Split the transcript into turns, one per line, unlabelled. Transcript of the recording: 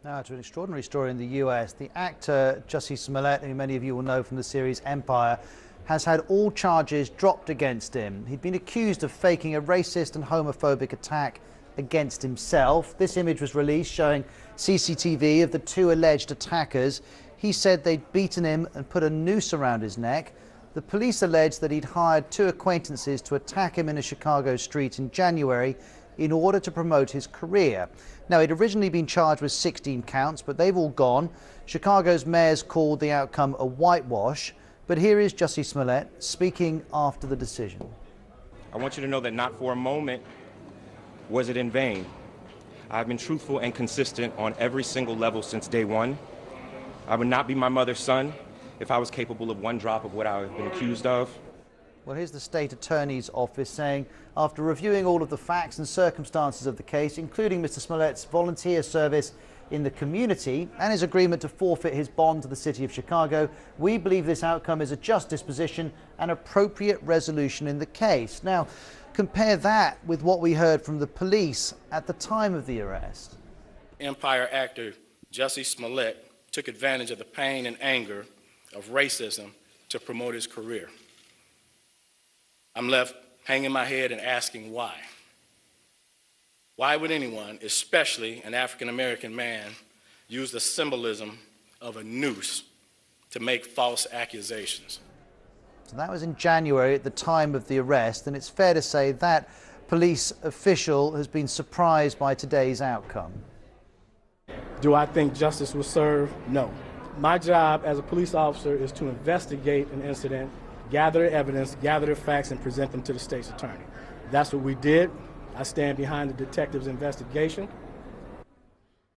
Now to an extraordinary story in the US. The actor Jussie Smollett, who many of you will know from the series Empire, has had all charges dropped against him. He'd been accused of faking a racist and homophobic attack against himself. This image was released showing CCTV of the two alleged attackers. He said they'd beaten him and put a noose around his neck. The police alleged that he'd hired two acquaintances to attack him in a Chicago street in January in order to promote his career. Now, he'd originally been charged with 16 counts, but they've all gone. Chicago's mayors called the outcome a whitewash. But here is Jussie Smollett speaking after the decision.
I want you to know that not for a moment was it in vain. I've been truthful and consistent on every single level since day one. I would not be my mother's son if I was capable of one drop of what I have been accused of.
Well, here's the state attorney's office saying, after reviewing all of the facts and circumstances of the case, including Mr. Smollett's volunteer service in the community and his agreement to forfeit his bond to the city of Chicago, we believe this outcome is a just disposition and appropriate resolution in the case. Now, compare that with what we heard from the police at the time of the arrest.
Empire actor Jussie Smollett took advantage of the pain and anger of racism to promote his career. I'm left hanging my head and asking why. Why would anyone, especially an African-American man, use the symbolism of a noose to make false accusations?
So that was in January at the time of the arrest, and it's fair to say that police official has been surprised by today's outcome.
Do I think justice was served? No. My job as a police officer is to investigate an incident, gather evidence, gather facts, and present them to the state's attorney. That's what we did. I stand behind the detective's investigation.